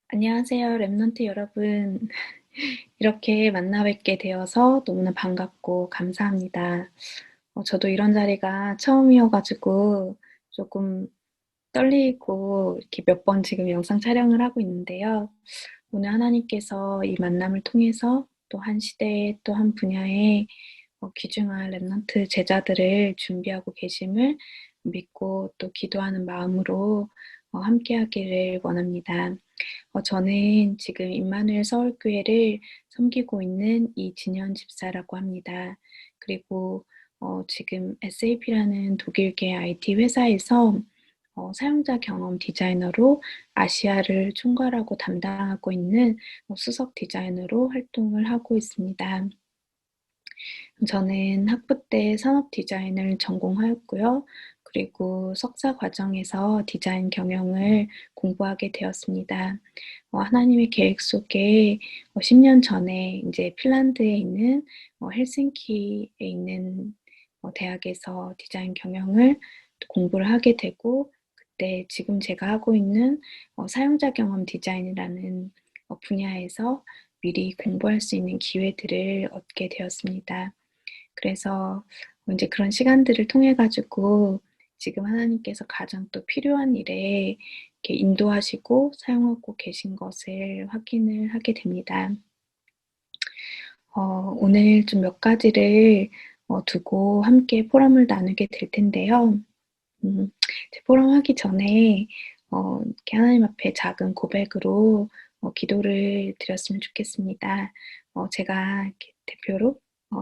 안녕하세요, 랩넌트 여러분. 이렇게 만나 뵙게 되어서 너무나 반갑고 감사합니다. 저도 이런 자리가 처음이어 가지고 조금 떨리고 이렇게 몇 번 지금 영상 촬영을 하고 있는데요. 오늘 하나님께서 이 만남을 통해서 또 한 시대에 또 한 분야에 귀중한 랩넌트 제자들을 준비하고 계심을 믿고 또 기도하는 마음으로 함께하기를 원합니다. 저는 지금 임마누엘 서울교회를 섬기고 있는 이진현 집사라고 합니다. 그리고 지금 SAP라는 독일계 IT 회사에서 사용자 경험 디자이너로 아시아를 총괄하고 담당하고 있는 수석 디자이너로 활동을 하고 있습니다. 저는 학부 때 산업 디자인을 전공하였고요. 그리고 석사 과정에서 디자인 경영을 공부하게 되었습니다. 하나님의 계획 속에 10년 전에 이제 핀란드에 있는 헬싱키에 있는 대학에서 디자인 경영을 공부를 하게 되고, 그때 지금 제가 하고 있는 사용자 경험 디자인이라는 분야에서 미리 공부할 수 있는 기회들을 얻게 되었습니다. 그래서 이제 그런 시간들을 통해 가지고 지금 하나님께서 가장 또 필요한 일에 이렇게 인도하시고 사용하고 계신 것을 확인을 하게 됩니다. 오늘 좀 몇 가지를 두고 함께 포럼을 나누게 될 텐데요. 포럼하기 전에 이렇게 하나님 앞에 작은 고백으로 기도를 드렸으면 좋겠습니다. 제가 이렇게 대표로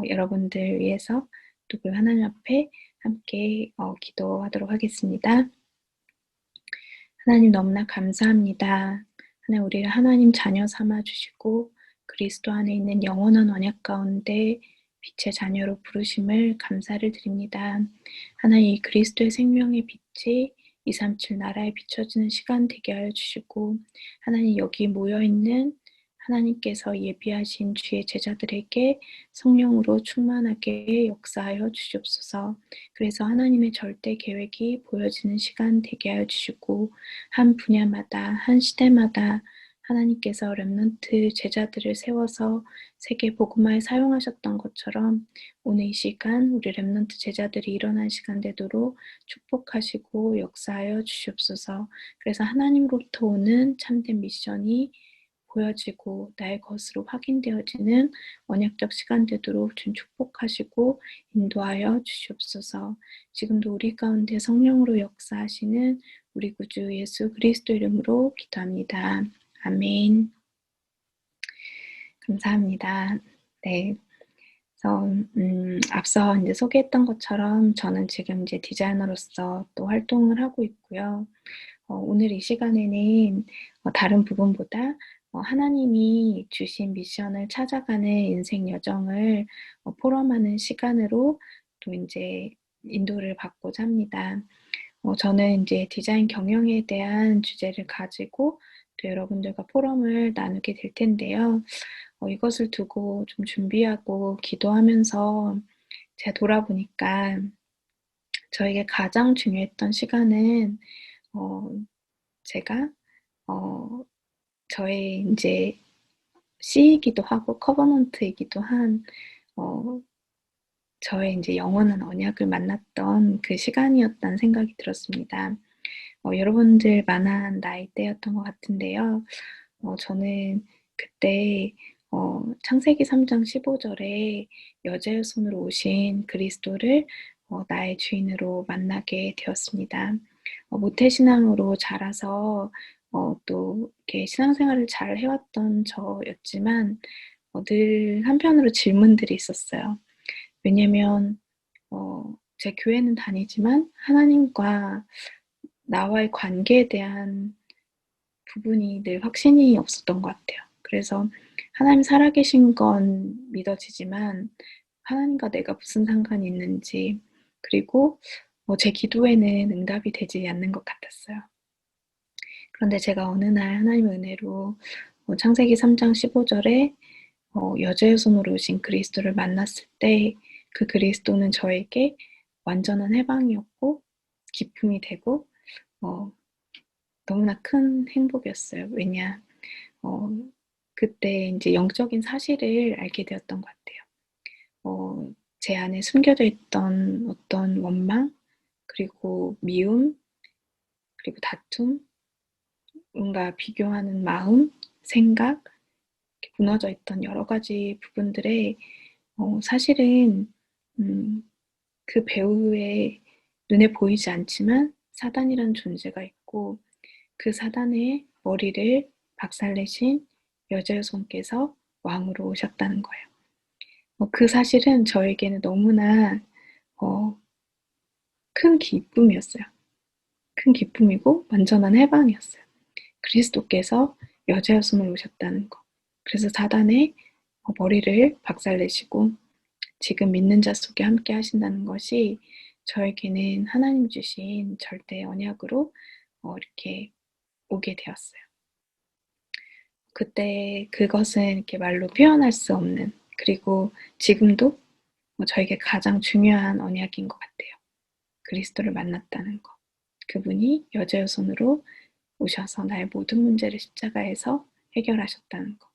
여러분들 위해서 또 그 하나님 앞에 함께 기도하도록 하겠습니다. 하나님 너무나 감사합니다. 하나님 우리를 하나님 자녀 삼아 주시고 그리스도 안에 있는 영원한 언약 가운데 빛의 자녀로 부르심을 감사를 드립니다. 하나님 이 그리스도의 생명의 빛이 237 나라에 비춰지는 시간 되게 하여 주시고, 하나님 여기 모여있는 하나님께서 예비하신 주의 제자들에게 성령으로 충만하게 역사하여 주시옵소서. 그래서 하나님의 절대 계획이 보여지는 시간 되게 하여 주시고, 한 분야마다 한 시대마다 하나님께서 렘넌트 제자들을 세워서 세계 복음화에 사용하셨던 것처럼 오늘 이 시간 우리 렘넌트 제자들이 일어난 시간 되도록 축복하시고 역사하여 주시옵소서. 그래서 하나님으로부터 오는 참된 미션이 보여지고 나의 것으로 확인되어지는 언약적 시간 되도록 좀 축복하시고 인도하여 주시옵소서. 지금도 우리 가운데 성령으로 역사하시는 우리 구주 예수 그리스도 이름으로 기도합니다. 아멘. 감사합니다. 네. 그래서 앞서 이제 소개했던 것처럼 저는 지금 이제 디자이너로서 또 활동을 하고 있고요. 오늘 이 시간에는 다른 부분보다 하나님이 주신 미션을 찾아가는 인생 여정을 포럼하는 시간으로 또 이제 인도를 받고자 합니다. 저는 이제 디자인 경영에 대한 주제를 가지고 또 여러분들과 포럼을 나누게 될 텐데요. 이것을 두고 좀 준비하고 기도하면서 제가 돌아보니까 저에게 가장 중요했던 시간은 어, 제가 저의 이제 C이기도 하고 커버넌트이기도 한 저의 이제 영원한 언약을 만났던 그 시간이었다는 생각이 들었습니다. 여러분들 만한 나이대였던 것 같은데요. 저는 그때 창세기 3장 15절에 여자의 손으로 오신 그리스도를 나의 주인으로 만나게 되었습니다. 모태신앙으로 자라서 또 이렇게 신앙생활을 잘 해왔던 저였지만 늘 한편으로 질문들이 있었어요. 왜냐면 제 교회는 다니지만 하나님과 나와의 관계에 대한 부분이 늘 확신이 없었던 것 같아요. 그래서 하나님 살아계신 건 믿어지지만 하나님과 내가 무슨 상관이 있는지, 그리고 제 기도에는 응답이 되지 않는 것 같았어요. 그런데 제가 어느 날 하나님의 은혜로 창세기 3장 15절에 여자의 손으로 오신 그리스도를 만났을 때 그 그리스도는 저에게 완전한 해방이었고 기쁨이 되고 너무나 큰 행복이었어요. 왜냐 그때 이제 영적인 사실을 알게 되었던 것 같아요. 제 안에 숨겨져 있던 어떤 원망, 그리고 미움, 그리고 다툼, 뭔가 비교하는 마음, 생각, 이렇게 무너져 있던 여러 가지 부분들에 사실은 그 배후에 눈에 보이지 않지만 사단이라는 존재가 있고 그 사단의 머리를 박살내신 여자의 손께서 왕으로 오셨다는 거예요. 그 사실은 저에게는 너무나 큰 기쁨이었어요. 큰 기쁨이고 완전한 해방이었어요. 그리스도께서 여자의 손을 오셨다는 거. 그래서 사단의 머리를 박살내시고 지금 믿는 자 속에 함께 하신다는 것이 저에게는 하나님 주신 절대 언약으로 이렇게 오게 되었어요. 그때 그것은 이렇게 말로 표현할 수 없는, 그리고 지금도 저에게 가장 중요한 언약인 것 같아요. 그리스도를 만났다는 것. 그분이 여자의 손으로 오셔서 나의 모든 문제를 십자가에서 해결하셨다는 것.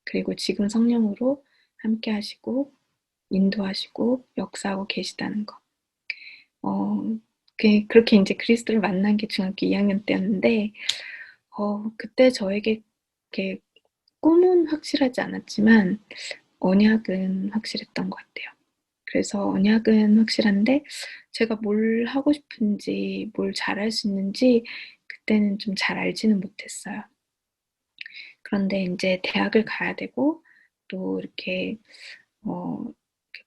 그리고 지금 성령으로 함께 하시고 인도하시고 역사하고 계시다는 것. 그렇게 이제 그리스도를 만난 게 중학교 2학년 때였는데 그때 저에게 이렇게 꿈은 확실하지 않았지만 언약은 확실했던 것 같아요. 그래서 언약은 확실한데 제가 뭘 하고 싶은지, 뭘 잘할 수 있는지 그때는 좀 잘 알지는 못했어요. 그런데 이제 대학을 가야 되고 또 이렇게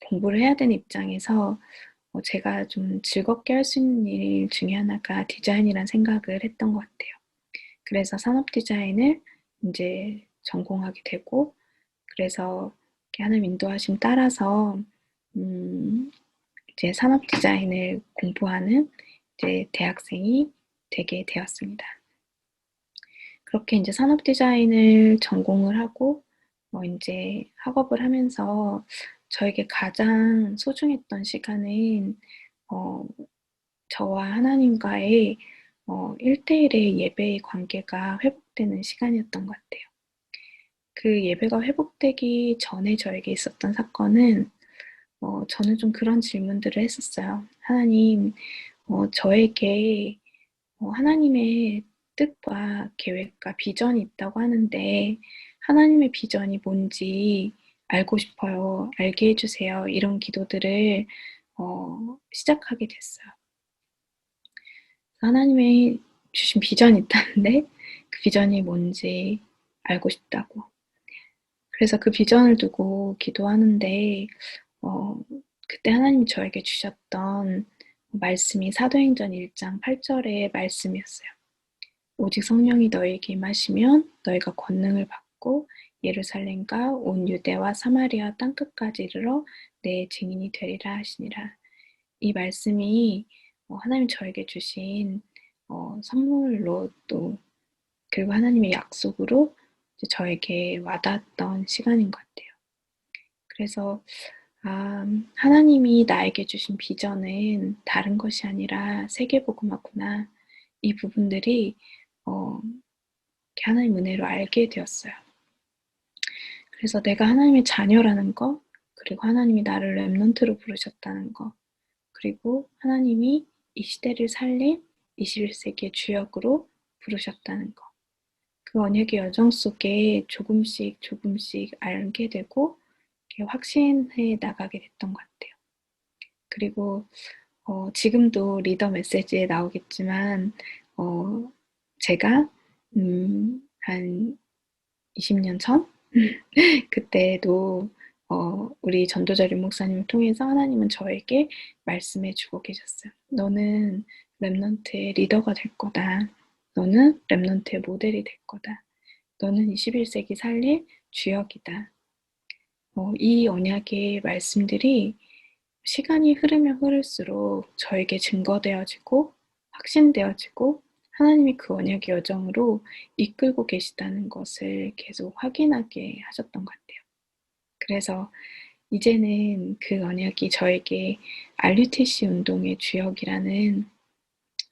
공부를 해야 되는 입장에서 제가 좀 즐겁게 할 수 있는 일 중에 하나가 디자인이란 생각을 했던 것 같아요. 그래서 산업 디자인을 이제 전공하게 되고, 그래서 하나님 인도하심 따라서 이제 산업 디자인을 공부하는 이제 대학생이 되게 되었습니다. 그렇게 이제 산업 디자인을 전공을 하고 이제 학업을 하면서 저에게 가장 소중했던 시간은 저와 하나님과의 1대1의 예배의 관계가 회복되는 시간이었던 것 같아요. 그 예배가 회복되기 전에 저에게 있었던 사건은 저는 좀 그런 질문들을 했었어요. 하나님, 저에게 하나님의 뜻과 계획과 비전이 있다고 하는데 하나님의 비전이 뭔지 알고 싶어요. 알게 해주세요. 이런 기도들을 시작하게 됐어요. 하나님의 주신 비전이 있다는데 그 비전이 뭔지 알고 싶다고. 그래서 그 비전을 두고 기도하는데 그때 하나님이 저에게 주셨던 말씀이 사도행전 1장 8절의 말씀이었어요. 오직 성령이 너에게 임하시면 너희가 권능을 받고 예루살렘과 온 유대와 사마리아 땅끝까지 이르러 내 증인이 되리라 하시니라. 이 말씀이 하나님이 저에게 주신 선물로 또 그리고 하나님의 약속으로 저에게 와닿았던 시간인 것 같아요. 그래서 하나님이 나에게 주신 비전은 다른 것이 아니라 세계복음화구나. 이 부분들이 하나님 은혜로 알게 되었어요. 그래서 내가 하나님의 자녀라는 거, 그리고 하나님이 나를 렘넌트로 부르셨다는 거, 그리고 하나님이 이 시대를 살린 21세기의 주역으로 부르셨다는 거. 그 언약의 여정 속에 조금씩 조금씩 알게 되고 확신해 나가게 됐던 것 같아요. 그리고 지금도 리더 메시지에 나오겠지만 제가 한 20년 전 그때도 우리 전도자리 목사님을 통해서 하나님은 저에게 말씀해 주고 계셨어요. 너는 렘넌트의 리더가 될 거다. 너는 렘넌트의 모델이 될 거다. 너는 21세기 살릴 주역이다. 이 언약의 말씀들이 시간이 흐르면 흐를수록 저에게 증거되어지고 확신되어지고 하나님이 그 언약의 여정으로 이끌고 계시다는 것을 계속 확인하게 하셨던 것 같아요. 그래서 이제는 그 언약이 저에게 RUTC 운동의 주역이라는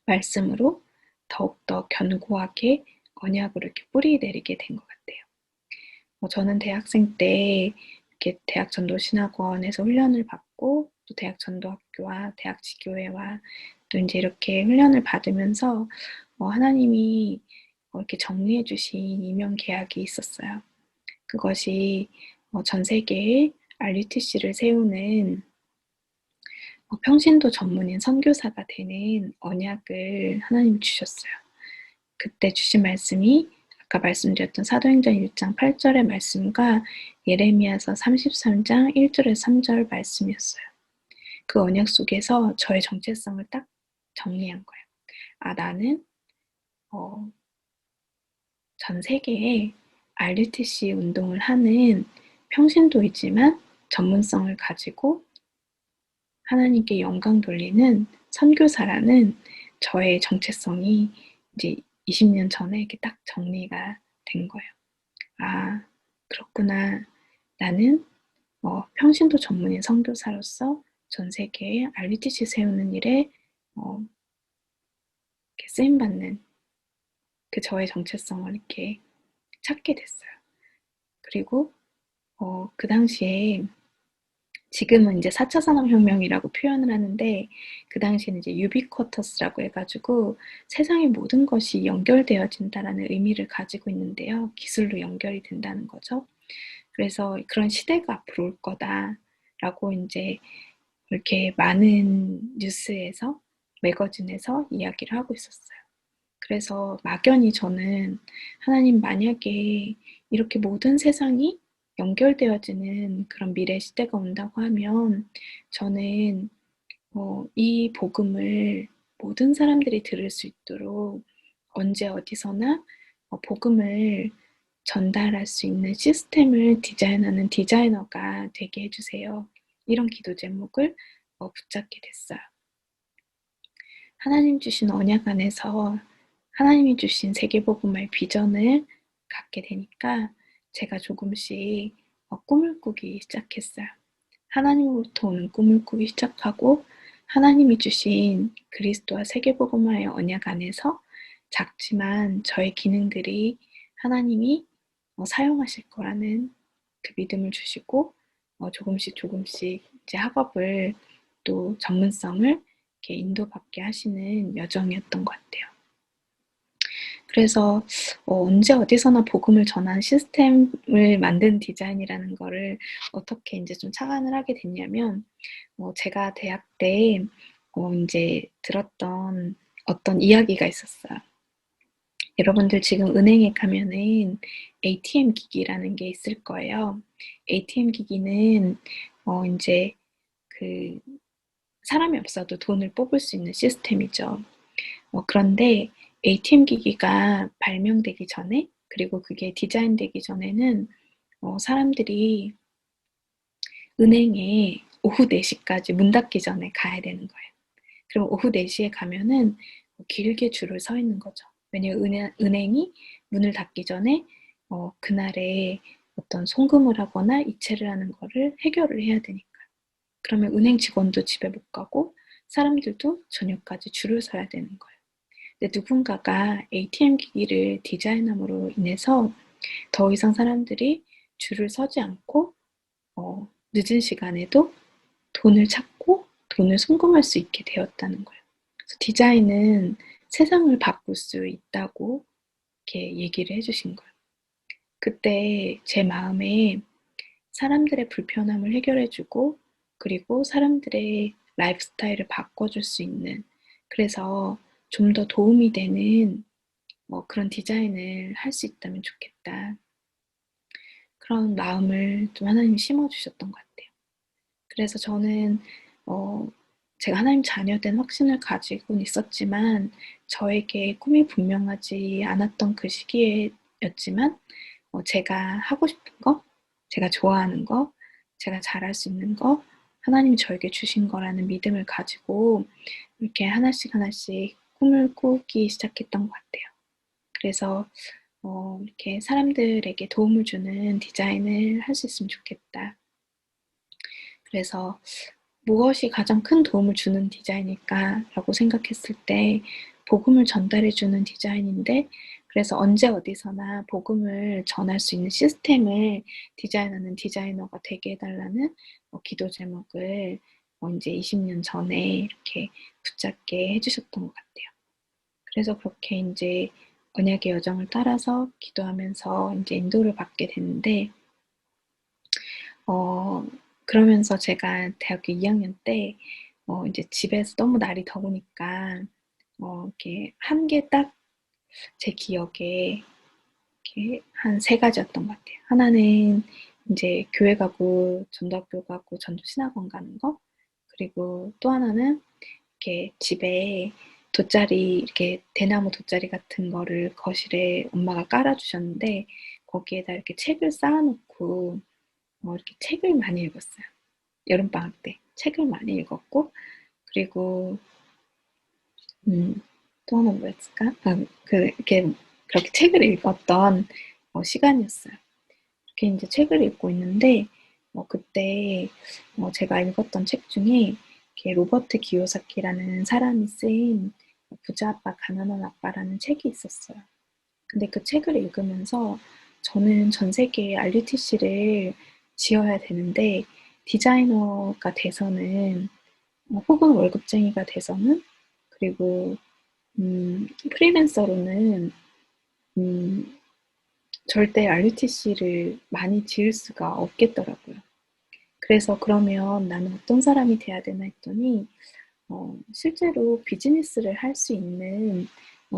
말씀으로 더욱더 견고하게 언약으로 이렇게 뿌리 내리게 된 것 같아요. 저는 대학생 때 이렇게 대학 전도신학원에서 훈련을 받고 또 대학 전도학교와 대학 지교회와 또 이제 이렇게 훈련을 받으면서 하나님이 이렇게 정리해 주신 이면 계약이 있었어요. 그것이 전 세계에 RUTC를 세우는 평신도 전문인 선교사가 되는 언약을 하나님이 주셨어요. 그때 주신 말씀이 아까 말씀드렸던 사도행전 1장 8절의 말씀과 예레미야서 33장 1절에서 3절 말씀이었어요. 그 언약 속에서 저의 정체성을 딱 정리한 거예요. 나는 전 세계에 RUTC 운동을 하는 평신도이지만 전문성을 가지고 하나님께 영광 돌리는 선교사라는 저의 정체성이 이제 20년 전에 이렇게 딱 정리가 된 거예요. 그렇구나. 나는 평신도 전문인 선교사로서 전 세계에 RUTC 세우는 일에 이렇게 쓰임받는 그 저의 정체성을 이렇게 찾게 됐어요. 그리고 그 당시에 지금은 이제 4차 산업혁명이라고 표현을 하는데 그 당시에는 이제 유비쿼터스라고 해가지고 세상의 모든 것이 연결되어진다라는 의미를 가지고 있는데요. 기술로 연결이 된다는 거죠. 그래서 그런 시대가 앞으로 올 거다라고 이제 이렇게 많은 뉴스에서 매거진에서 이야기를 하고 있었어요. 그래서 막연히 저는 하나님 만약에 이렇게 모든 세상이 연결되어지는 그런 미래 시대가 온다고 하면 저는 이 복음을 모든 사람들이 들을 수 있도록 언제 어디서나 복음을 전달할 수 있는 시스템을 디자인하는 디자이너가 되게 해주세요. 이런 기도 제목을 붙잡게 됐어요. 하나님 주신 언약 안에서 하나님이 주신 세계복음화의 비전을 갖게 되니까 제가 조금씩 꿈을 꾸기 시작했어요. 하나님으로부터 오는 꿈을 꾸기 시작하고 하나님이 주신 그리스도와 세계복음화의 언약 안에서 작지만 저의 기능들이 하나님이 사용하실 거라는 그 믿음을 주시고 조금씩 이제 학업을 또 전문성을 이렇게 인도받게 하시는 여정이었던 것 같아요. 그래서 언제 어디서나 복음을 전하는 시스템을 만든 디자인이라는 거를 어떻게 이제 좀 착안을 하게 됐냐면 제가 대학 때 이제 들었던 어떤 이야기가 있었어요. 여러분들 지금 은행에 가면은 ATM 기기라는 게 있을 거예요. ATM 기기는 이제 그 사람이 없어도 돈을 뽑을 수 있는 시스템이죠. 그런데 ATM 기기가 발명되기 전에 그리고 그게 디자인되기 전에는 사람들이 은행에 오후 4시까지 문 닫기 전에 가야 되는 거예요. 그럼 오후 4시에 가면은 길게 줄을 서 있는 거죠. 왜냐면 은행이 문을 닫기 전에 그날에 어떤 송금을 하거나 이체를 하는 거를 해결을 해야 되니까. 그러면 은행 직원도 집에 못 가고 사람들도 저녁까지 줄을 서야 되는 거예요. 근데 누군가가 ATM 기기를 디자인함으로 인해서 더 이상 사람들이 줄을 서지 않고 늦은 시간에도 돈을 찾고 돈을 송금할 수 있게 되었다는 거예요. 그래서 디자인은 세상을 바꿀 수 있다고 이렇게 얘기를 해주신 거예요. 그때 제 마음에 사람들의 불편함을 해결해주고 그리고 사람들의 라이프 스타일을 바꿔줄 수 있는 그래서 좀 더 도움이 되는 그런 디자인을 할 수 있다면 좋겠다. 그런 마음을 좀 하나님이 심어주셨던 것 같아요. 그래서 저는 제가 하나님 자녀된 확신을 가지고 있었지만 저에게 꿈이 분명하지 않았던 그 시기였지만 제가 하고 싶은 거, 제가 좋아하는 거, 제가 잘할 수 있는 거 하나님이 저에게 주신 거라는 믿음을 가지고 이렇게 하나씩 꿈을 꾸기 시작했던 것 같아요. 그래서 이렇게 사람들에게 도움을 주는 디자인을 할 수 있으면 좋겠다. 그래서 '무엇이 가장 큰 도움을 주는 디자인일까?'라고 생각했을 때 복음을 전달해 주는 디자인인데, 그래서 언제 어디서나 복음을 전할 수 있는 시스템을 디자인하는 디자이너가 되게 해 달라는 기도 제목을 인제 20년 전에 이렇게 붙잡게 해 주셨던 것 같아요. 그래서 그렇게 인제 언약의 여정을 따라서 기도하면서 인제 인도를 받게 됐는데, 어 그러면서 제가 대학교 2학년 때 인제 집에서 너무 날이 더우니까 이렇게 한 개 딱 제 기억에 이렇게 한 세 가지였던 것 같아요. 하나는 인제 교회 가고 전도학교 가고 전도 신학원 가는 거, 그리고 또 하나는 이렇게 집에 돗자리, 이렇게 대나무 돗자리 같은 거를 거실에 엄마가 깔아 주셨는데 거기에다 이렇게 책을 쌓아 놓고 이렇게 책을 많이 읽었어요. 여름방학 때 책을 많이 읽었고, 그리고 또 하나 뭐였을까? 이렇게 그렇게 책을 읽었던 시간이었어요. 이렇게 인제 책을 읽고 있는데 그때 제가 읽었던 책 중에 이렇게 로버트 기요사키라는 사람이 쓰인 부자 아빠 가난한 아빠라는 책이 있었어요. 근데 그 책을 읽으면서 저는 전 세계에 RUTC를 지어야 되는데, 디자이너가 돼서는 혹은 월급쟁이가 돼서는, 그리고 프리랜서로는 음 절대 RUTC를 많이 지을 수가 없겠더라고요. 그래서 '그러면 나는 어떤 사람이 돼야 되나?' 했더니 실제로 비즈니스를 할 수 있는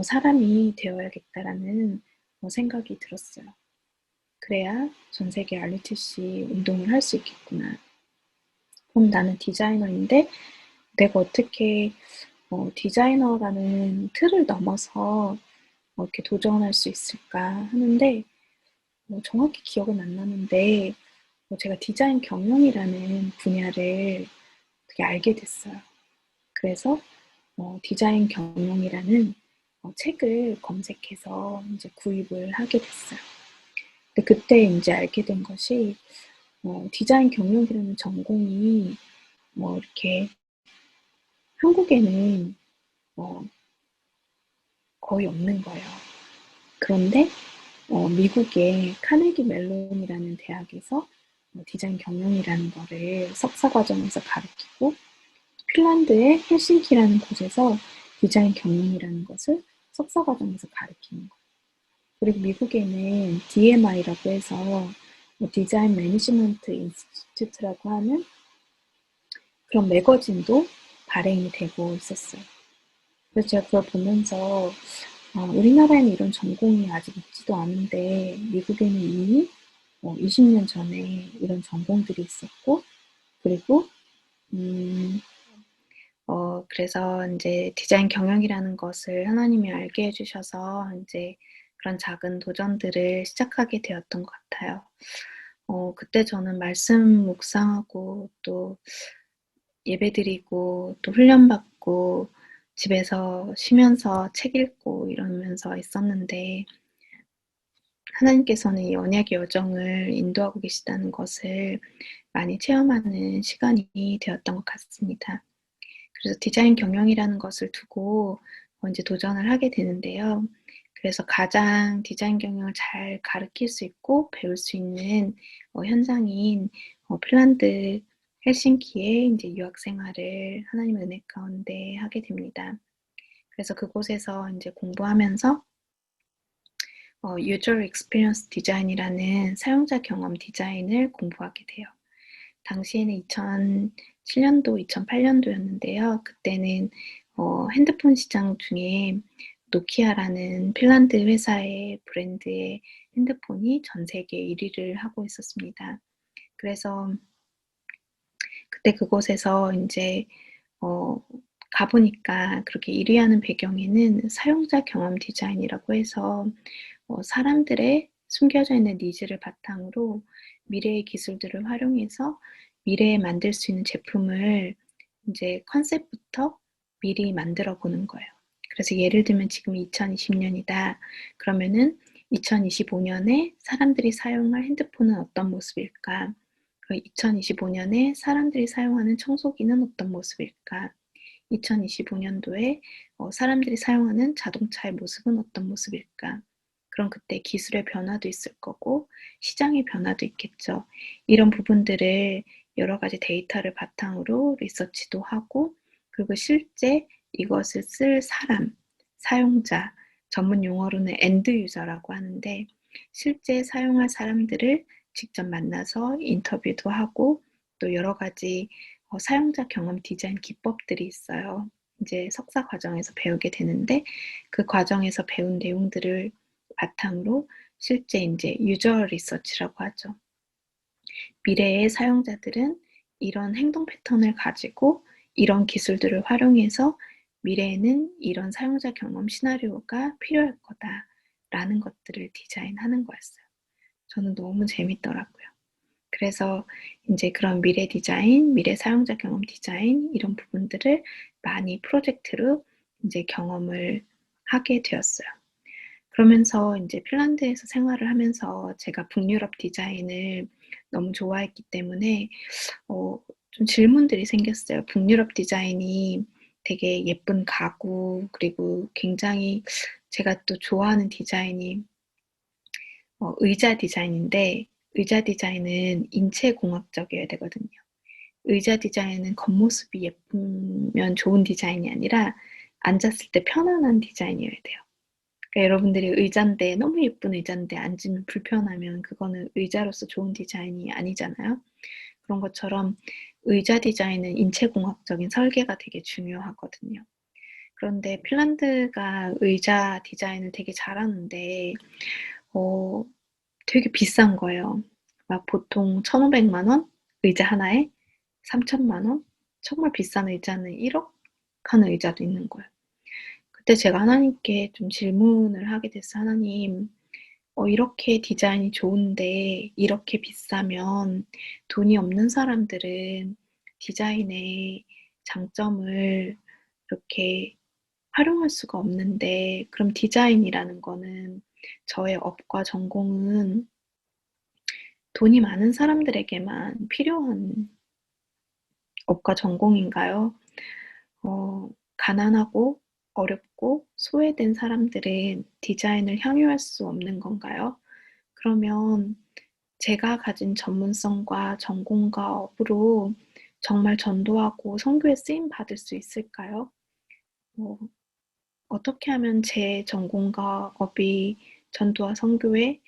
사람이 되어야겠다라는 생각이 들었어요. '그래야 전 세계 RUTC 운동을 할 수 있겠구나. 그럼 나는 디자이너인데 내가 어떻게 디자이너라는 틀을 넘어서 이렇게 도전할 수 있을까?' 하는데, 정확히 기억은 안 나는데 제가 디자인 경영이라는 분야를 어떻게 알게 됐어요. 그래서 디자인 경영이라는 책을 검색해서 인제 구입을 하게 됐어요. 근데 그때 인제 알게 된 것이 디자인 경영이라는 전공이 이렇게 한국에는 어 거의 없는 거예요. 그런데 미국의 카네기 멜론이라는 대학에서 디자인 경영이라는 거를 석사 과정에서 가르치고, 핀란드의 헬싱키라는 곳에서 디자인 경영이라는 것을 석사 과정에서 가르치는 거예요. 그리고 미국에는 DMI라고 해서 디자인 매니지먼트 인스티튜트라고 하는 그런 매거진도 발행이 되고 있었어요. 그래서 제가 그걸 보면서 우리나라에는 이런 전공이 아직 있지도 않은데 미국에는 이미 20년 전에 이런 전공들이 있었고, 그리고 그래서 인제 디자인 경영이라는 것을 하나님이 알게 해 주셔서 인제 그런 작은 도전들을 시작하게 되었던 것 같아요. 그때 저는 말씀 묵상하고 또 예배드리고 또 훈련받고 집에서 쉬면서 책 읽고 이러면서 있었는데, 하나님께서는 이 언약의 여정을 인도하고 계시다는 것을 많이 체험하는 시간이 되었던 것 같습니다. 그래서 디자인 경영이라는 것을 두고 인제 도전을 하게 되는데요. 그래서 가장 디자인 경영을 잘 가르칠 수 있고 배울 수 있는 현장인 핀란드 헬싱키에 인제 유학 생활을 하나님의 은혜 가운데 하게 됩니다. 그래서 그곳에서 인제 공부하면서 User Experience Design이라는 사용자 경험 디자인을 공부하게 돼요. 당시에는 2007 년도, 2008 년도였는데요. 그때는 핸드폰 시장 중에 노키아라는 핀란드 회사의 브랜드의 핸드폰이 전 세계 1 위를 하고 있었습니다. 그래서 그때 그곳에서 인제 어 가 보니까 그렇게 1 위 하는 배경에는 사용자 경험 디자인이라고 해서 사람들의 숨겨져 있는 니즈를 바탕으로 미래의 기술들을 활용해서 미래에 만들 수 있는 제품을 인제 컨셉부터 미리 만들어 보는 거예요. 그래서 예를 들면 지금 2020 년이다. 그러면은 2025 년에 사람들이 사용할 핸드폰은 어떤 모습일까? 그 2025년에 사람들이 사용하는 청소기는 어떤 모습일까? 2025년도에 사람들이 사용하는 자동차의 모습은 어떤 모습일까? 그럼 그때 기술의 변화도 있을 거고 시장의 변화도 있겠죠. 이런 부분들을 여러 가지 데이터를 바탕으로 리서치도 하고 그리고 실제 이것을 쓸 사람, 사용자, 전문 용어로는 엔드 유저라고 하는데 실제 사용할 사람들을 직접 만나서 인터뷰도 하고 또 여러 가지 사용자 경험 디자인 기법들이 있어요. 이제 석사 과정에서 배우게 되는데 그 과정에서 배운 내용들을 바탕으로 실제 이제 유저 리서치라고 하죠. 미래의 사용자들은 이런 행동 패턴을 가지고 이런 기술들을 활용해서 미래에는 이런 사용자 경험 시나리오가 필요할 거다라는 것들을 디자인하는 거였어요. 저는 너무 재밌더라고요. 그래서 이제 그런 미래 디자인, 미래 사용자 경험 디자인 이런 부분들을 많이 프로젝트로 이제 경험을 하게 되었어요. 그러면서 이제 핀란드에서 생활을 하면서 제가 북유럽 디자인을 너무 좋아했기 때문에 좀 질문들이 생겼어요. 북유럽 디자인이 되게 예쁜 가구 그리고 굉장히 제가 또 좋아하는 디자인이 의자 디자인인데 의자 디자인은 인체공학적이어야 되거든요. 의자 디자인은 겉모습이 예쁘면 좋은 디자인이 아니라 앉았을 때 편안한 디자인이어야 돼요. 그러니까 여러분들이 의자인데 너무 예쁜 의자인데 앉으면 불편하면 그거는 의자로서 좋은 디자인이 아니잖아요. 그런 것처럼 의자 디자인은 인체공학적인 설계가 되게 중요하거든요. 그런데 핀란드가 의자 디자인을 되게 잘하는데 어 되게 비싼 거예요. 막 보통 1,500만 원 의자 하나에 3천만 원 정말 비싼 의자는 1억 하는 의자도 있는 거예요. 그때 제가 하나님께 좀 질문을 하게 됐어요. 하나님, 이렇게 디자인이 좋은데 이렇게 비싸면 돈이 없는 사람들은 디자인의 장점을 이렇게 활용할 수가 없는데 그럼 디자인이라는 거는 저의 업과 전공은 돈이 많은 사람들에게만 필요한 업과 전공인가요? 가난하고 어렵고 소외된 사람들은 디자인을 향유할 수 없는 건가요? 그러면 제가 가진 전문성과 전공과 업으로 정말 전도하고 선교에 쓰임 받을 수 있을까요? 뭐, 어떻게 하면 제 전공과 업이 전도와 선교에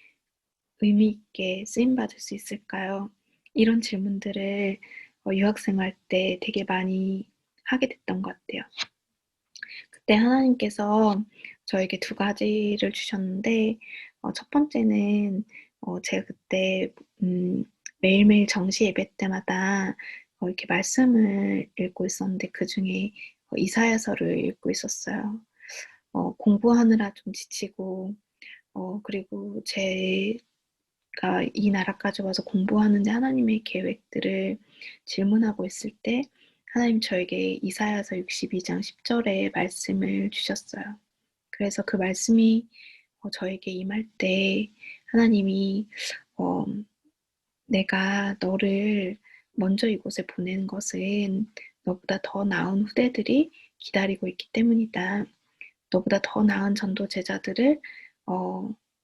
의미 있게 쓰임 받을 수 있을까요? 이런 질문들을 유학생활 때 되게 많이 하게 됐던 것 같아요. 그때 하나님께서 저에게 두 가지를 주셨는데 첫 번째는 제가 그때 매일매일 정시 예배 때마다 이렇게 말씀을 읽고 있었는데 그중에 이사야서를 읽고 있었어요. 공부하느라 좀 지치고 그리고 제가 이 나라까지 와서 공부하는데 하나님의 계획들을 질문하고 있을 때 하나님 저에게 이사야서 62장 10절의 말씀을 주셨어요. 그래서 그 말씀이 저에게 임할 때 하나님이 어 "내가 너를 먼저 이곳에 보낸 것은 너보다 더 나은 후대들이 기다리고 있기 때문이다. 너보다 더 나은 전도 제자들을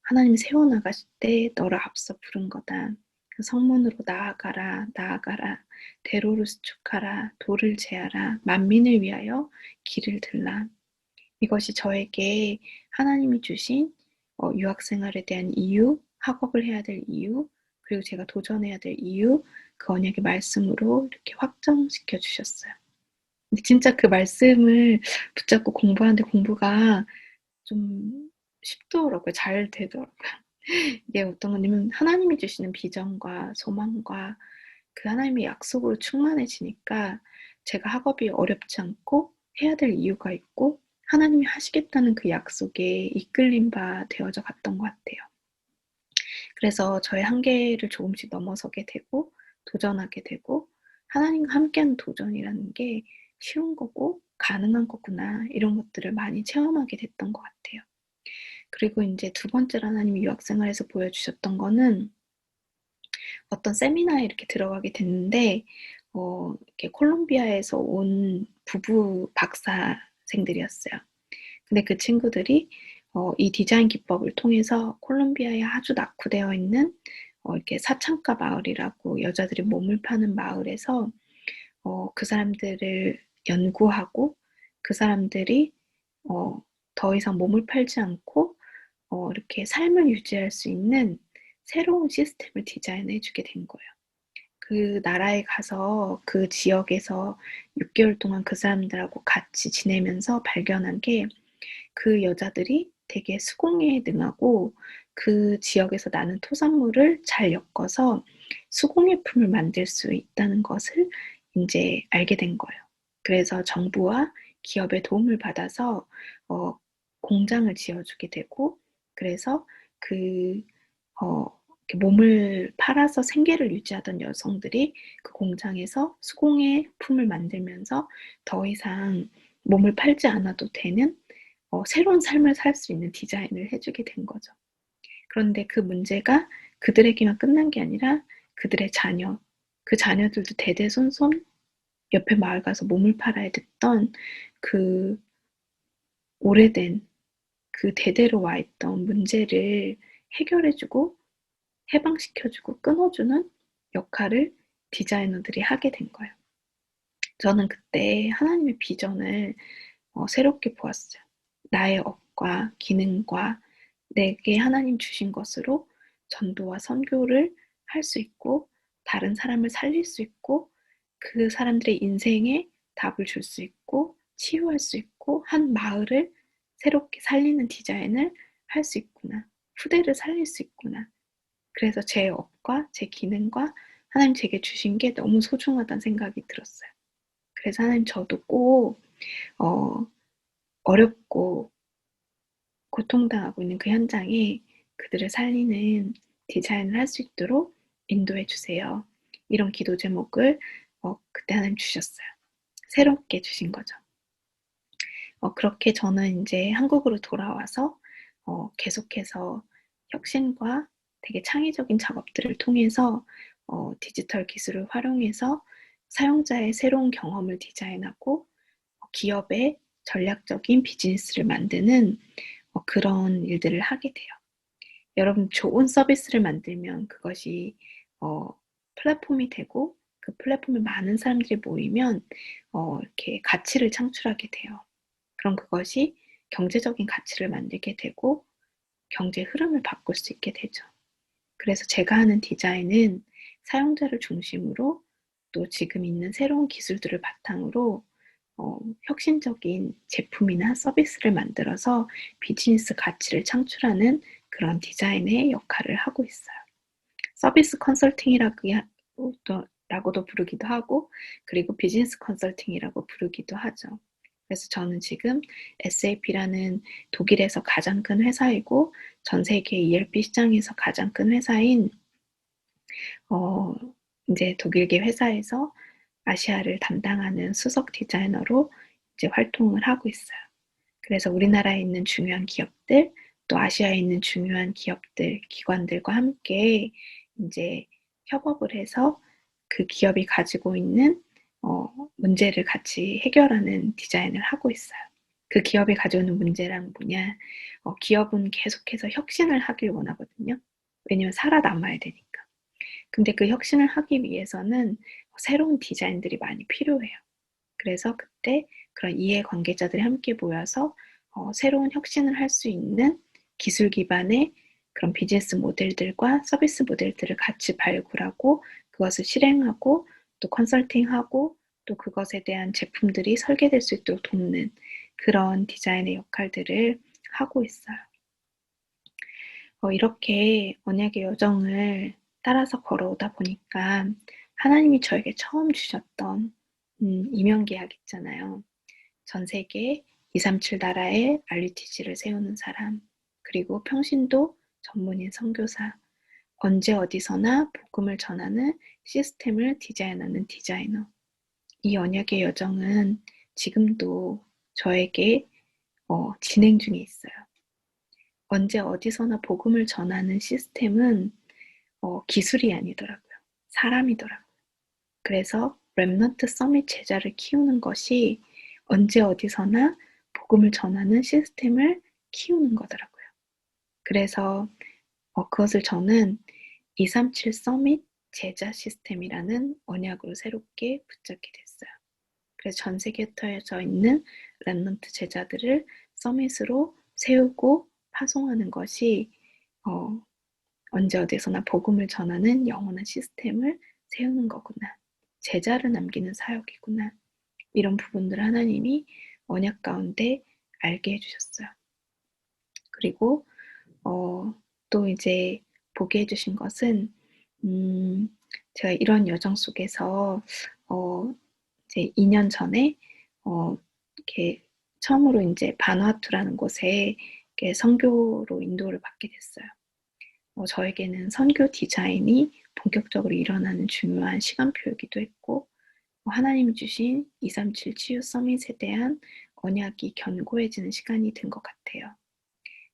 하나님이 세워 나가실 때 너를 앞서 부른 거다. 그 성문으로 나아가라, 나아가라. 대로를 수축하라, 도를 제하라. 만민을 위하여 길을 들라." 이것이 저에게 하나님이 주신 유학 생활에 대한 이유, 학업을 해야 될 이유, 그리고 제가 도전해야 될 이유, 그 언약의 말씀으로 이렇게 확정시켜 주셨어요. 근데 진짜 그 말씀을 붙잡고 공부하는데 공부가 좀 쉽더라고요. 잘 되더라고요. 이게 어떤 거냐면 하나님이 주시는 비전과 소망과 그 하나님의 약속으로 충만해지니까 제가 학업이 어렵지 않고 해야 될 이유가 있고 하나님이 하시겠다는 그 약속에 이끌림 바 되어져 갔던 것 같아요. 그래서 저의 한계를 조금씩 넘어서게 되고 도전하게 되고 하나님과 함께하는 도전이라는 게 쉬운 거고 가능한 거구나 이런 것들을 많이 체험하게 됐던 것 같아요. 그리고 인제 두 번째로 하나님이 유학 생활에서 보여주셨던 거는 어떤 세미나에 이렇게 들어가게 됐는데 이렇게 콜롬비아에서 온 부부 박사생들이었어요. 근데 그 친구들이 이 디자인 기법을 통해서 콜롬비아에 아주 낙후되어 있는 이렇게 사창가 마을이라고 여자들이 몸을 파는 마을에서 그 사람들을 연구하고 그 사람들이 더 이상 몸을 팔지 않고 이렇게 삶을 유지할 수 있는 새로운 시스템을 디자인해 주게 된 거예요. 그 나라에 가서 그 지역에서 6개월 동안 그 사람들하고 같이 지내면서 발견한 게 그 여자들이 되게 수공예에 능하고 그 지역에서 나는 토산물을 잘 엮어서 수공예품을 만들 수 있다는 것을 인제 알게 된 거예요. 그래서 정부와 기업의 도움을 받아서 어 공장을 지어 주게 되고 그래서 그 이렇게 몸을 팔아서 생계를 유지하던 여성들이 그 공장에서 수공예품을 만들면서 더 이상 몸을 팔지 않아도 되는 새로운 삶을 살 수 있는 디자인을 해 주게 된 거죠. 그런데 그 문제가 그들에게만 끝난 게 아니라 그들의 자녀, 그 자녀들도 대대손손 옆에 마을 가서 몸을 팔아야 됐던 그 오래된 그 대대로 와 있던 문제를 해결해 주고 해방시켜 주고 끊어 주는 역할을 디자이너들이 하게 된 거예요. 저는 그때 하나님의 비전을 새롭게 보았어요. 나의 업과 기능과 내게 하나님 주신 것으로 전도와 선교를 할 수 있고 다른 사람을 살릴 수 있고 그 사람들의 인생에 답을 줄 수 있고 치유할 수 있고 한 마을을 새롭게 살리는 디자인을 할 수 있구나. 후대를 살릴 수 있구나. 그래서 제 업과 제 기능과 하나님 제게 주신 게 너무 소중하다는 생각이 들었어요. 그래서 하나님 저도 꼭 어 어렵고 고통당하고 있는 그 현장에 그들을 살리는 디자인을 할 수 있도록 인도해 주세요. 이런 기도 제목을 그때 하나님 주셨어요. 새롭게 주신 거죠. 그렇게 저는 인제 한국으로 돌아와서 계속해서 혁신과 되게 창의적인 작업들을 통해서 디지털 기술을 활용해서 사용자의 새로운 경험을 디자인하고 기업의 전략적인 비즈니스를 만드는 그런 일들을 하게 돼요. 여러분 좋은 서비스를 만들면 그것이 어 플랫폼이 되고 그 플랫폼에 많은 사람들이 모이면 이렇게 가치를 창출하게 돼요. 그럼 그것이 경제적인 가치를 만들게 되고 경제 흐름을 바꿀 수 있게 되죠. 그래서 제가 하는 디자인은 사용자를 중심으로 또 지금 있는 새로운 기술들을 바탕으로 혁신적인 제품이나 서비스를 만들어서 비즈니스 가치를 창출하는 그런 디자인의 역할을 하고 있어요. 서비스 컨설팅이라고 라고도 부르기도 하고 그리고 비즈니스 컨설팅이라고 부르기도 하죠. 그래서 저는 지금 SAP라는 독일에서 가장 큰 회사이고 전 세계 ERP 시장에서 가장 큰 회사인 어 인제 독일계 회사에서 아시아를 담당하는 수석 디자이너로 이제 활동을 하고 있어요. 그래서 우리나라에 있는 중요한 기업들 또 아시아에 있는 중요한 기업들, 기관들과 함께 인제 협업을 해서 그 기업이 가지고 있는 문제를 같이 해결하는 디자인을 하고 있어요. 그 기업이 가지고 있는 문제란 뭐냐 기업은 계속해서 혁신을 하길 원하거든요. 왜냐면 살아남아야 되니까. 근데 그 혁신을 하기 위해서는 새로운 디자인들이 많이 필요해요. 그래서 그때 그런 이해 관계자들이 함께 모여서 새로운 혁신을 할 수 있는 기술 기반의 그런 비즈니스 모델들과 서비스 모델들을 같이 발굴하고 그것을 실행하고 또 컨설팅하고 또 그것에 대한 제품들이 설계될 수 있도록 돕는 그런 디자인의 역할들을 하고 있어요. 이렇게 언약의 여정을 따라서 걸어오다 보니까 하나님이 저에게 처음 주셨던 이면 계약 있잖아요. 전 세계 237 나라에 RUTC를 세우는 사람, 그리고 평신도 전문인 선교사, 언제 어디서나 복음을 전하는 시스템을 디자인하는 디자이너. 이 언약의 여정은 지금도 저에게 진행 중에 있어요. 언제 어디서나 복음을 전하는 시스템은 기술이 아니더라고요. 사람이더라고요. 그래서 렘넌트 서밋 제자를 키우는 것이 언제 어디서나 복음을 전하는 시스템을 키우는 거더라고요. 그래서 그것을 저는 237 서밋 제자 시스템이라는 언약으로 새롭게 붙잡게 됐어요. 그래서 전 세계에 흩어져 있는 렘넌트 제자들을 서밋으로 세우고 파송하는 것이 언제 어디서나 복음을 전하는 영원한 시스템을 세우는 거구나. 제자를 남기는 사역이구나. 이런 부분들을 하나님이 언약 가운데 알게 해주셨어요. 그리고 또 이제 보게 해주신 것은 제가 이런 여정 속에서 이제 2년 전에 이렇게 처음으로 이제 바누아투라는 곳에 이렇게 선교로 인도를 받게 됐어요. 저에게는 선교 디자인이 본격적으로 일어나는 중요한 시간표이기도 했고, 하나님이 주신 237 치유 서밋에 대한 언약이 견고해지는 시간이 된 것 같아요.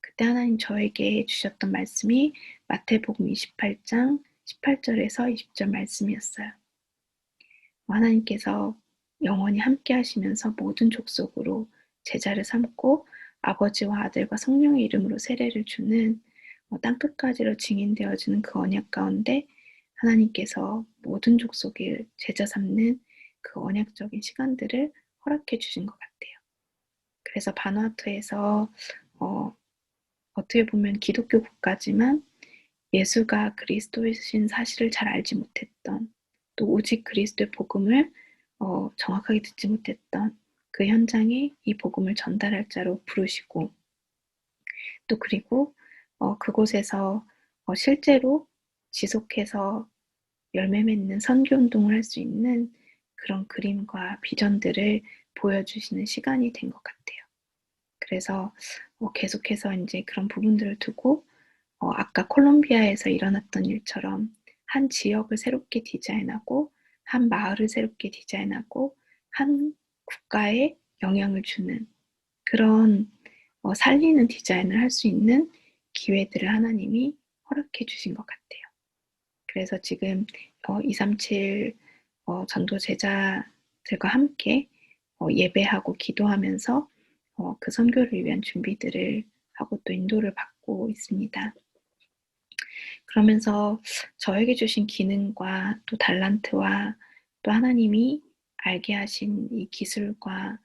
그때 하나님 저에게 주셨던 말씀이 마태복음 28장 18절에서 20절 말씀이었어요. 하나님께서 영원히 함께 하시면서 모든 족속으로 제자를 삼고 아버지와 아들과 성령의 이름으로 세례를 주는 땅끝까지로 증인되어지는 그 언약 가운데 하나님께서 모든 족속을 제자 삼는 그 언약적인 시간들을 허락해 주신 것 같아요. 그래서 바누아투에서 어떻게 보면 기독교 국가지만 예수가 그리스도이신 사실을 잘 알지 못했던, 또 오직 그리스도의 복음을 정확하게 듣지 못했던 그 현장에 이 복음을 전달할 자로 부르시고, 또 그리고 그곳에서 실제로 지속해서 열매 맺는 선교운동을 할 수 있는 그런 그림과 비전들을 보여주시는 시간이 된 것 같아요. 그래서 계속해서 이제 그런 부분들을 두고 아까 콜롬비아에서 일어났던 일처럼 한 지역을 새롭게 디자인하고 한 마을을 새롭게 디자인하고 한 국가에 영향을 주는 그런 살리는 디자인을 할 수 있는 기회들을 하나님이 허락해 주신 것 같아요. 그래서 지금 237 전도 제자들과 함께 예배하고 기도하면서 그 선교를 위한 준비들을 하고 또 인도를 받고 있습니다. 그러면서 저에게 주신 기능과 또 달란트와 또 하나님이 알게 하신 이 기술과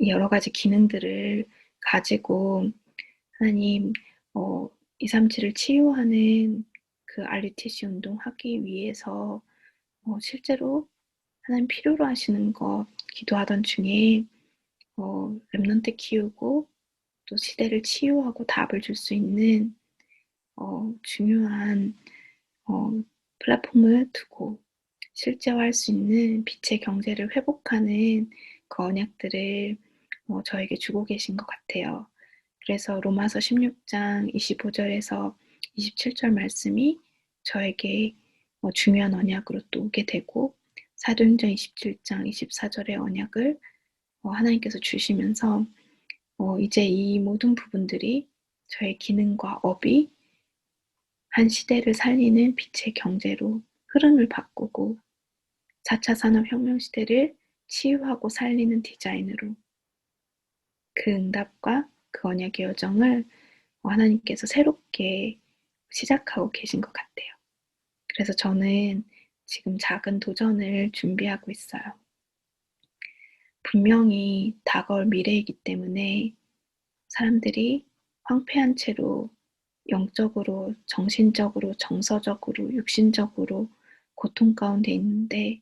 여러 가지 기능들을 가지고 하나님 237을 치유하는 그 RUTC 운동하기 위해서 실제로 하나님 필요로 하시는 것 기도하던 중에 렘넌트 키우고 또 시대를 치유하고 답을 줄 수 있는 중요한 플랫폼을 두고 실제화할 수 있는 빛의 경제를 회복하는 그 언약들을 저에게 주고 계신 것 같아요. 그래서 로마서 16장 25절에서 27절 말씀이 저에게 중요한 언약으로 또 오게 되고 사도행전 27장 24절의 언약을 하나님께서 주시면서 이제 이 모든 부분들이 저의 기능과 업이 한 시대를 살리는 빛의 경제로 흐름을 바꾸고 4차 산업혁명 시대를 치유하고 살리는 디자인으로 그 응답과 그 언약의 여정을 하나님께서 새롭게 시작하고 계신 것 같아요. 그래서 저는 지금 작은 도전을 준비하고 있어요. 분명히 다가올 미래이기 때문에 사람들이 황폐한 채로 영적으로, 정신적으로, 정서적으로, 육신적으로 고통 가운데 있는데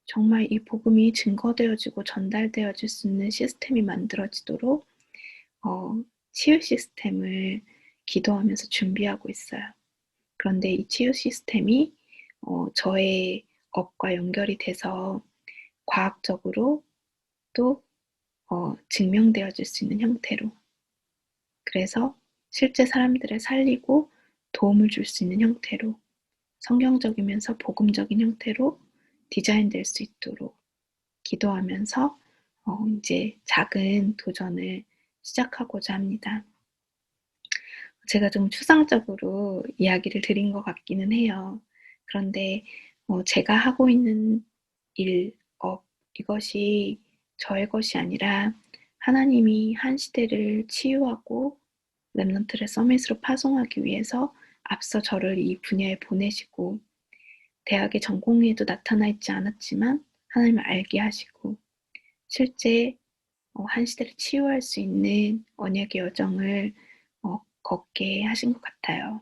정말 이 복음이 증거되어지고 전달되어질 수 있는 시스템이 만들어지도록 치유 시스템을 기도하면서 준비하고 있어요. 그런데 이 치유 시스템이 저의 업과 연결이 돼서 과학적으로 또 증명되어질 수 있는 형태로, 그래서 실제 사람들을 살리고 도움을 줄 수 있는 형태로, 성경적이면서 복음적인 형태로 디자인될 수 있도록 기도하면서 이제 작은 도전을 시작하고자 합니다. 제가 좀 추상적으로 이야기를 드린 것 같기는 해요. 그런데 제가 하고 있는 일, 이것이 저의 것이 아니라 하나님이 한 시대를 치유하고 렘넌트를 서밋으로 파송하기 위해서 앞서 저를 이 분야에 보내시고 대학의 전공에도 나타나 있지 않았지만 하나님을 알게 하시고 실제 한 시대를 치유할 수 있는 언약의 여정을 걷게 하신 것 같아요.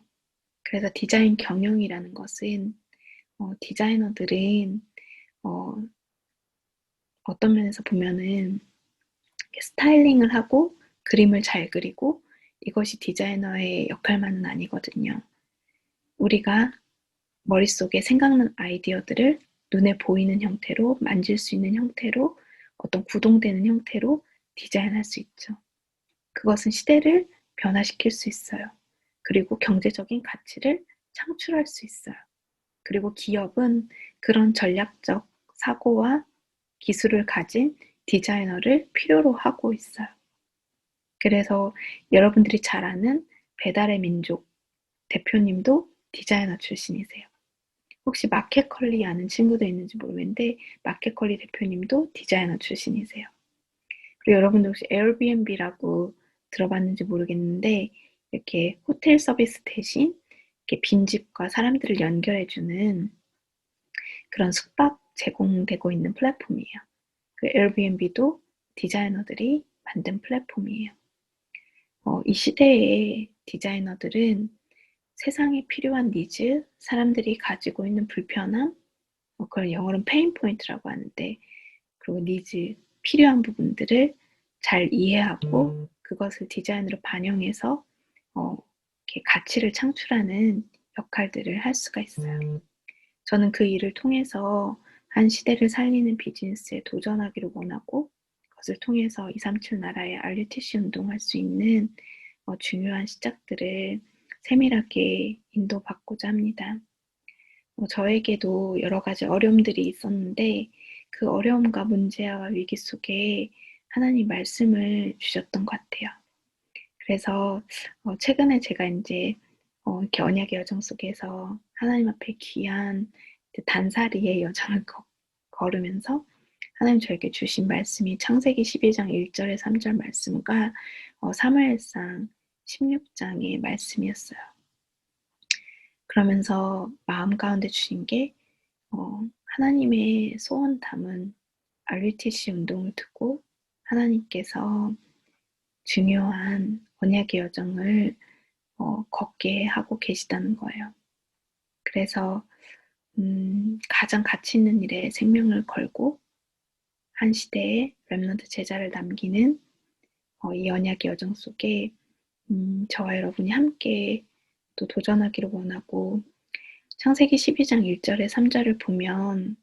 그래서 디자인 경영이라는 것은 디자이너들은 어, 어떤 면에서 보면은 스타일링을 하고 그림을 잘 그리고 이것이 디자이너의 역할만은 아니거든요. 우리가 머릿속에 생각난 아이디어들을 눈에 보이는 형태로, 만질 수 있는 형태로, 어떤 구동되는 형태로 디자인할 수 있죠. 그것은 시대를 변화시킬 수 있어요. 그리고 경제적인 가치를 창출할 수 있어요. 그리고 기업은 그런 전략적 사고와 기술을 가진 디자이너를 필요로 하고 있어요. 그래서 여러분들이 잘 아는 배달의 민족 대표님도 디자이너 출신이세요. 혹시 마켓컬리 아는 친구들 있는지 모르겠는데 마켓컬리 대표님도 디자이너 출신이세요. 그리고 여러분들 혹시 에어비앤비라고 들어봤는지 모르겠는데 이렇게 호텔 서비스 대신 이렇게 빈집과 사람들을 연결해주는 그런 숙박 제공되고 있는 플랫폼이에요. 그 에어비앤비도 디자이너들이 만든 플랫폼이에요. 이 시대의 디자이너들은 세상에 필요한 니즈, 사람들이 가지고 있는 불편함, 그걸 영어로는 페인 포인트라고 하는데, 그리고 니즈, 필요한 부분들을 잘 이해하고 그것을 디자인으로 반영해서 이렇게 가치를 창출하는 역할들을 할 수가 있어요. 저는 그 일을 통해서 한 시대를 살리는 비즈니스에 도전하기를 원하고 그것을 통해서 237 나라의 RUTC 운동할 수 있는 중요한 시작들을 세밀하게 인도받고자 합니다. 저에게도 여러 가지 어려움들이 있었는데 그 어려움과 문제와 위기 속에 하나님 말씀을 주셨던 것 같아요. 그래서 최근에 제가 이제 이렇게 언약의 여정 속에서 하나님 앞에 귀한 단사리의 여정을 걸으면서 하나님 저에게 주신 말씀이 창세기 12장 1절에 3절 말씀과 사무엘상 16장의 말씀이었어요. 그러면서 마음 가운데 주신 게 하나님의 소원 담은 RUTC 운동을 두고 하나님께서 중요한 언약의 여정을 걷게 하고 계시다는 거예요. 그래서 가장 가치 있는 일에 생명을 걸고 한 시대에 렘넌트 제자를 남기는 이 언약의 여정 속에 저와 여러분이 함께 또 도전하기를 원하고 창세기 12장 1절에 3절을 보면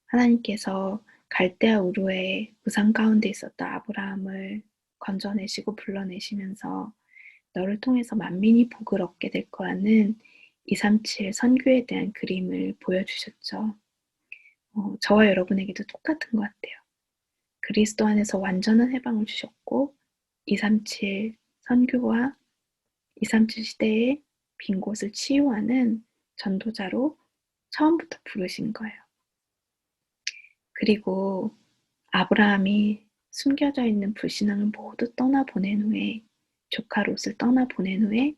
하나님께서 갈대아 우르의 우상 가운데 있었던 아브라함을 건져내시고 불러내시면서 너를 통해서 만민이 복을 얻게 될 거라는 237 선교에 대한 그림을 보여주셨죠. 저와 여러분에게도 똑같은 것 같아요. 그리스도 안에서 완전한 해방을 주셨고 237 선교와 237 시대의 빈 곳을 치유하는 전도자로 처음부터 부르신 거예요. 그리고 아브라함이 숨겨져 있는 불신앙을 모두 떠나보낸 후에 조카 롯을 떠나보낸 후에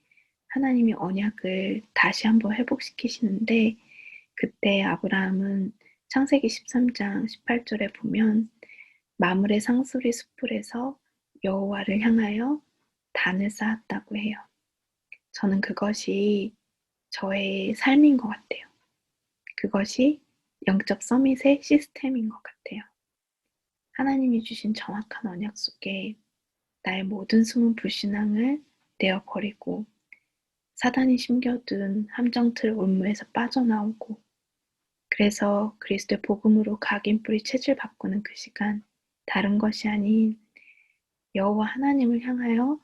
하나님이 언약을 다시 한번 회복시키시는데 그때 아브라함은 창세기 13장 18절에 보면 마물의 상수리 숯불에서 여호와를 향하여 단을 쌓았다고 해요. 저는 그것이 저의 삶인 것 같아요. 그것이 영적 서밋의 시스템인 것 같아요. 하나님이 주신 정확한 언약 속에 나의 모든 숨은 불신앙을 내어버리고 사단이 심겨둔 함정틀 올무에서 빠져나오고 그래서 그리스도의 복음으로 각인뿌리 체질 바꾸는 그 시간 다른 것이 아닌 여호와 하나님을 향하여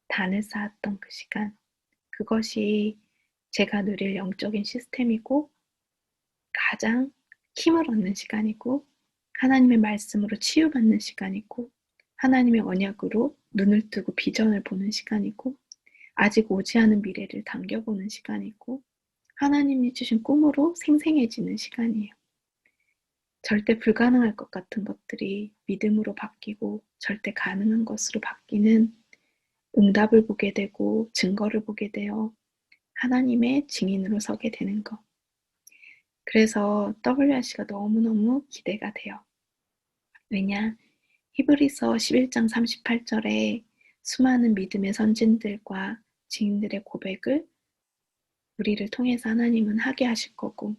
단을 쌓았던 그 시간 그것이 제가 누릴 영적인 시스템이고 가장 힘을 얻는 시간이고 하나님의 말씀으로 치유받는 시간이고 하나님의 언약으로 눈을 뜨고 비전을 보는 시간이고 아직 오지 않은 미래를 당겨보는 시간이고 하나님이 주신 꿈으로 생생해지는 시간이에요. 절대 불가능할 것 같은 것들이 믿음으로 바뀌고 절대 가능한 것으로 바뀌는 응답을 보게 되고 증거를 보게 되어 하나님의 증인으로 서게 되는 것. 그래서 WRC가 너무너무 기대가 돼요. 왜냐? 히브리서 11장 38절에 수많은 믿음의 선진들과 증인들의 고백을 우리를 통해서 하나님은 하게 하실 거고,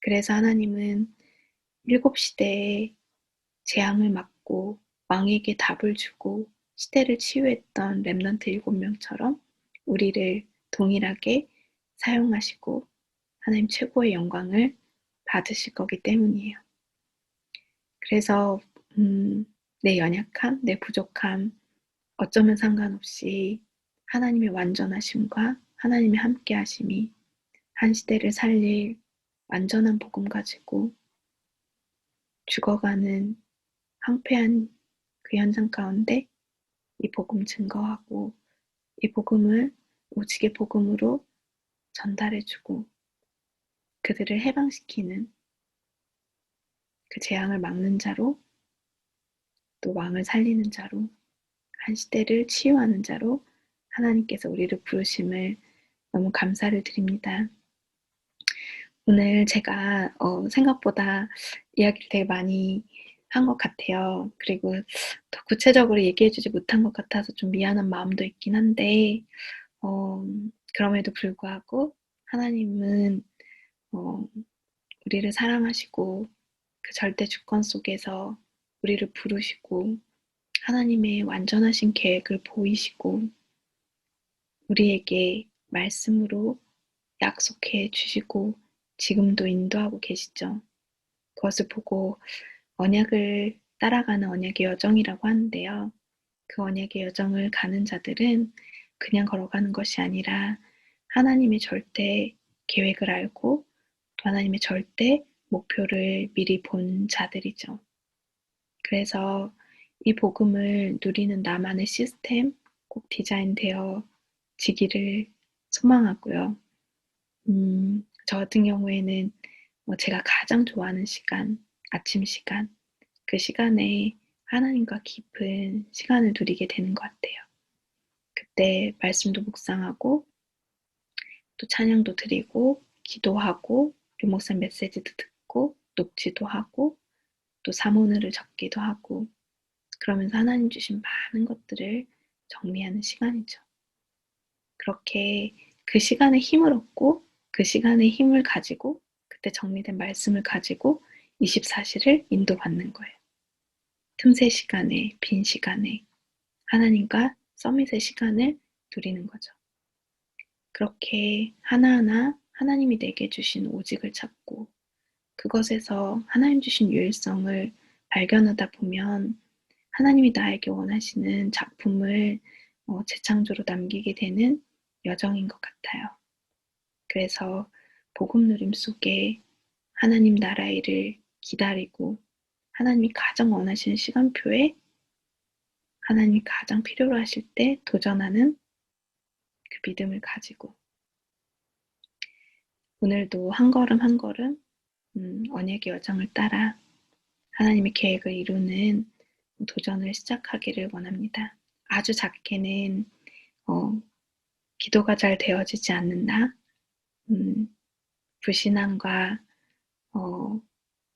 그래서 하나님은 7시대에 재앙을 막고 왕에게 답을 주고 시대를 치유했던 렘넌트 7명처럼 우리를 동일하게 사용하시고 하나님 최고의 영광을 받으실 거기 때문이에요. 그래서 내 연약함, 내 부족함 어쩌면 상관없이 하나님의 완전하심과 하나님의 함께하심이 한 시대를 살릴 완전한 복음 가지고 죽어가는 황폐한 그 현장 가운데 이 복음 증거하고 이 복음을 오직의 복음으로 전달해주고 그들을 해방시키는 그 재앙을 막는 자로 또 왕을 살리는 자로 한 시대를 치유하는 자로 하나님께서 우리를 부르심을 너무 감사를 드립니다. 오늘 제가 생각보다 이야기를 되게 많이 한 것 같아요. 그리고 더 구체적으로 얘기해주지 못한 것 같아서 좀 미안한 마음도 있긴 한데 그럼에도 불구하고 하나님은 우리를 사랑하시고 그 절대 주권 속에서 우리를 부르시고 하나님의 완전하신 계획을 보이시고 우리에게 말씀으로 약속해 주시고 지금도 인도하고 계시죠. 그것을 보고 언약을 따라가는 언약의 여정이라고 하는데요. 그 언약의 여정을 가는 자들은 그냥 걸어가는 것이 아니라 하나님의 절대 계획을 알고 또 하나님의 절대 목표를 미리 본 자들이죠. 그래서 이 복음을 누리는 나만의 시스템 꼭 디자인되어 지기를 소망하고요. 저 같은 경우에는 제가 가장 좋아하는 시간, 아침 시간, 그 시간에 하나님과 깊은 시간을 누리게 되는 것 같아요. 그때 말씀도 묵상하고 또 찬양도 드리고 기도하고 류목사 메시지도 듣고 녹지도 하고 또 사모늘을 적기도 하고 그러면서 하나님 주신 많은 것들을 정리하는 시간이죠. 그렇게 그 시간에 힘을 얻고 그 시간에 힘을 가지고 그때 정리된 말씀을 가지고 24시를 인도받는 거예요. 틈새 시간에, 빈 시간에 하나님과 서밋의 시간을 누리는 거죠. 그렇게 하나하나 하나님이 내게 주신 오직을 찾고 그것에서 하나님 주신 유일성을 발견하다 보면 하나님이 나에게 원하시는 작품을 재창조로 남기게 되는 여정인 것 같아요. 그래서 복음 누림 속에 하나님 나라의 일을 기다리고 하나님이 가장 원하시는 시간표에 하나님이 가장 필요로 하실 때 도전하는 그 믿음을 가지고 오늘도 한 걸음 한 걸음 언약의 여정을 따라 하나님의 계획을 이루는 도전을 시작하기를 원합니다. 아주 작게는 기도가 잘 되어지지 않는 나, 불신앙과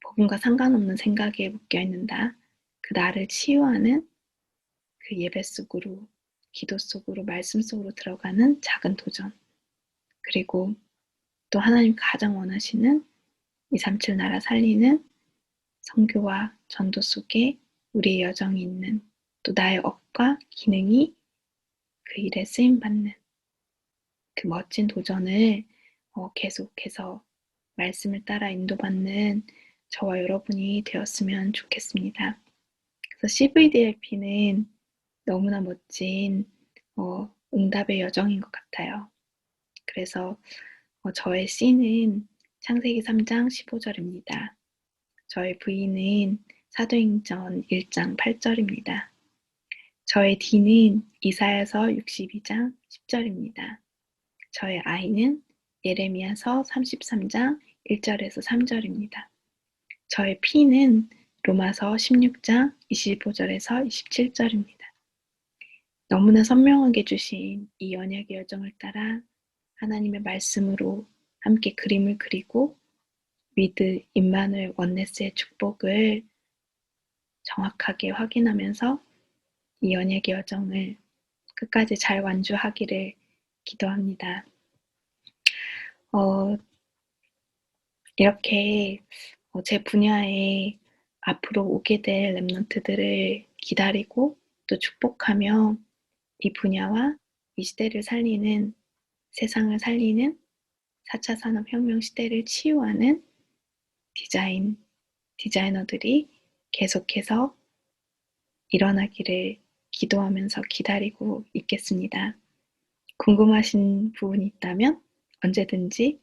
복음과 상관없는 생각에 묶여있는다. 그 나를 치유하는 그 예배 속으로, 기도 속으로, 말씀 속으로 들어가는 작은 도전. 그리고 또 하나님 가장 원하시는 237 나라 살리는 선교와 전도 속에 우리의 여정이 있는 또 나의 업과 기능이 그 일에 쓰임받는 그 멋진 도전을 계속해서 말씀을 따라 인도받는 저와 여러분이 되었으면 좋겠습니다. 그래서 CVDLP는 너무나 멋진 응답의 여정인 것 같아요. 그래서 저의 C는 창세기 3장 15절입니다. 저의 V는 사도행전 1장 8절입니다. 저의 D는 이사야서 62장 10절입니다. 저의 I는 예레미야서 33장 1절에서 3절입니다. 저의 P는 로마서 16장 25절에서 27절입니다. 너무나 선명하게 주신 이 언약의 여정을 따라 하나님의 말씀으로 함께 그림을 그리고 위드 임마누엘 원네스의 축복을 정확하게 확인하면서 이 언약의 여정을 끝까지 잘 완주하기를 기도합니다. 이렇게 제 분야에 앞으로 오게 될 랩런트들을 기다리고 또 축복하며 이 분야와 이 시대를 살리는, 세상을 살리는 4차 산업혁명 시대를 치유하는 디자이너들이 계속해서 일어나기를 기도하면서 기다리고 있겠습니다. 궁금하신 부분이 있다면 언제든지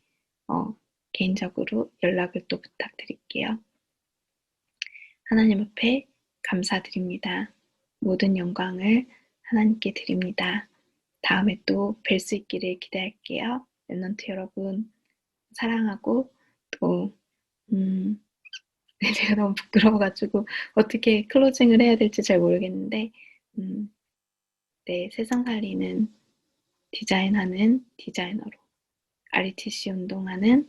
개인적으로 연락을 또 부탁드릴게요. 하나님 앞에 감사드립니다. 모든 영광을 하나님께 드립니다. 다음에 또 뵐 수 있기를 기대할게요. 랩런트 여러분 사랑하고 또 제가 너무 부끄러워가지고 어떻게 클로징을 해야 될지 잘 모르겠는데 네, 세상 살리는 디자인하는 디자이너로 RETC 운동하는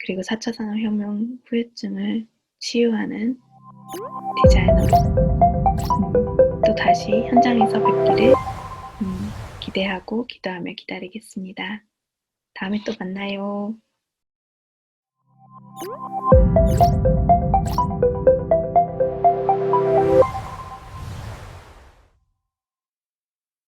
그리고 4차 산업혁명 후유증을 치유하는 디자이너로 또 다시 현장에서 뵙기를 기대하고 기도하며 기다리겠습니다. 다음에 또 만나요.